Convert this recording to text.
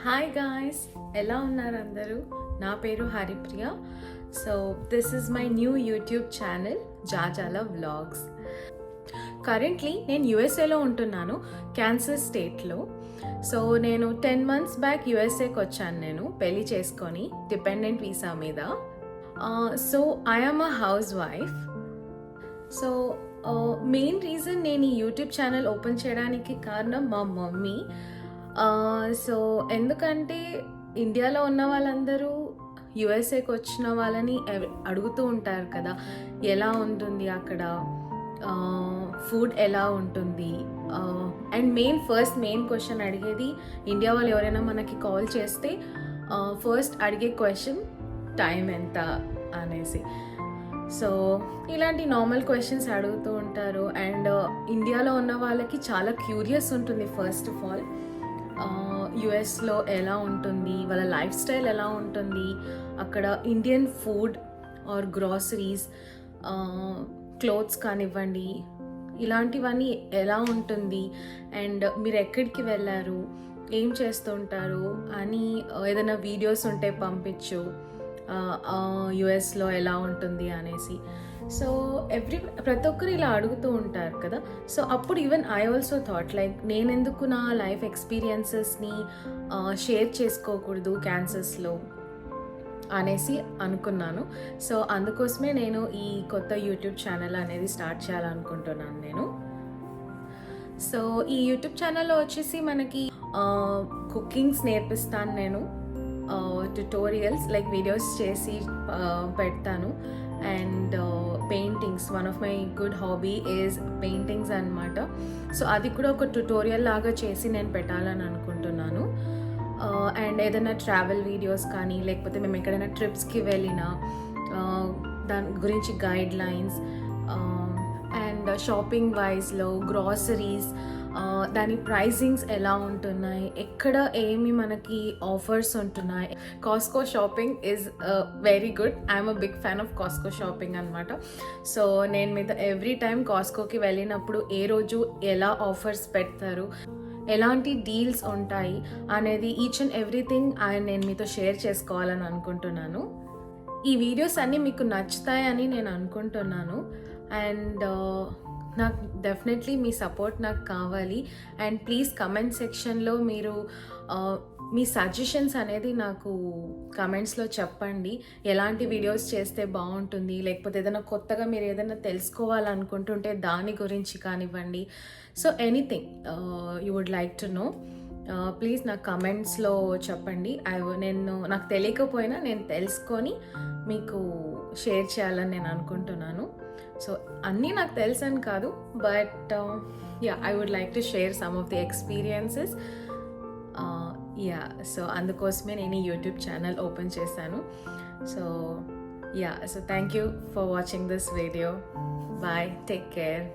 Hi guys, ఎలా ఉన్నారు అందరూ? నా పేరు Haripriya. So this is my new YouTube channel Jajala vlogs. Currently నేను యుఎస్ఏలో ఉంటున్నాను, క్యాన్సస్ స్టేట్లో. సో నేను 10 months బ్యాక్ యుఎస్ఏకి వచ్చాను, నేను పెళ్ళి చేసుకొని డిపెండెంట్ వీసా మీద. So I'm a house wife. So main reason నేను ఈ యూట్యూబ్ ఛానల్ ఓపెన్ చేయడానికి కారణం మా మమ్మీ. సో ఎందుకంటే ఇండియాలో ఉన్న వాళ్ళందరూ యుఎస్ఏకి వచ్చిన వాళ్ళని అడుగుతూ ఉంటారు కదా, ఎలా ఉంటుంది అక్కడ, ఫుడ్ ఎలా ఉంటుంది, అండ్ మెయిన్ క్వశ్చన్ అడిగేది, ఇండియా వాళ్ళు ఎవరైనా మనకి కాల్ చేస్తే ఫస్ట్ అడిగే క్వశ్చన్ టైం ఎంత అనేసి. సో ఇలాంటి నార్మల్ క్వశ్చన్స్ అడుగుతూ ఉంటారు. అండ్ ఇండియాలో ఉన్న వాళ్ళకి చాలా క్యూరియస్ ఉంటుంది. ఫస్ట్ ఆఫ్ ఆల్ యుఎస్లో ఎలా ఉంటుంది, వాళ్ళ లైఫ్ స్టైల్ ఎలా ఉంటుంది, అక్కడ Indian food or groceries, clothes కానివ్వండి, ఇలాంటివన్నీ ఎలా ఉంటుంది, అండ్ మీరు ఎక్కడికి వెళ్ళారు, ఏం చేస్తుంటారు అని ఏదైనా వీడియోస్ ఉంటే పంపించు, యుఎస్లో ఎలా ఉంటుంది అనేసి. సో ప్రతి ఒక్కరు ఇలా అడుగుతూ ఉంటారు కదా. సో అప్పుడు even I also thought like, నేనెందుకు నా లైఫ్ ఎక్స్పీరియన్సెస్ని షేర్ చేసుకోకూడదు క్యాన్సస్లో అనేసి అనుకున్నాను. సో అందుకోసమే నేను ఈ కొత్త యూట్యూబ్ ఛానల్ అనేది స్టార్ట్ చేయాలనుకుంటున్నాను నేను. సో ఈ యూట్యూబ్ ఛానల్లో వచ్చేసి మనకి కుకింగ్స్ నేర్పిస్తాను నేను, ట్యుటోరియల్స్ లైక్ వీడియోస్ చేసి పెడతాను. And paintings, one of my good hobby is paintings అనమాట. సో అది కూడా ఒక ట్యుటోరియల్ లాగా చేసి నేను పెట్టాలని అనుకుంటున్నాను. అండ్ ఏదైనా ట్రావెల్ వీడియోస్ కానీ, లేకపోతే మేము ఎక్కడైనా ట్రిప్స్కి వెళ్ళినా దాని గురించి గైడ్ లైన్స్, అండ్ షాపింగ్ వైజ్లో గ్రాసరీస్, దాని ప్రైసింగ్స్ ఎలా ఉంటున్నాయి, ఎక్కడ ఏమి మనకి ఆఫర్స్ ఉంటున్నాయి. Costco shopping is very good. I'm a big fan of Costco shopping అనమాట. సో నేను మీతో ఎవ్రీ టైం కాస్కోకి వెళ్ళినప్పుడు ఏ రోజు ఎలా ఆఫర్స్ పెడతారు, ఎలాంటి డీల్స్ ఉంటాయి అనేది ఈచ్ అండ్ ఎవ్రీథింగ్ నేను మీతో షేర్ చేసుకోవాలని అనుకుంటున్నాను. ఈ వీడియోస్ అన్నీ మీకు నచ్చుతాయని నేను అనుకుంటున్నాను. అండ్ నాకు డెఫినెట్లీ మీ సపోర్ట్ నాకు కావాలి. అండ్ ప్లీజ్ కమెంట్ సెక్షన్లో మీరు మీ సజెషన్స్ అనేది నాకు కమెంట్స్లో చెప్పండి. ఎలాంటి వీడియోస్ చేస్తే బాగుంటుంది, లేకపోతే ఏదైనా కొత్తగా మీరు ఏదైనా తెలుసుకోవాలనుకుంటుంటే దాని గురించి కానివ్వండి. So anything you would like to know, please నాకు కమెంట్స్లో చెప్పండి. నాకు తెలియకపోయినా నేను తెలుసుకొని మీకు షేర్ చేయాలని నేను అనుకుంటున్నాను. సో అన్నీ నాకు తెలుసని కాదు, but I would like to share some of the experiences. So అందుకోసమే నేను ఈ యూట్యూబ్ ఛానల్ ఓపెన్ చేశాను. So thank you for watching this video. Bye, take care.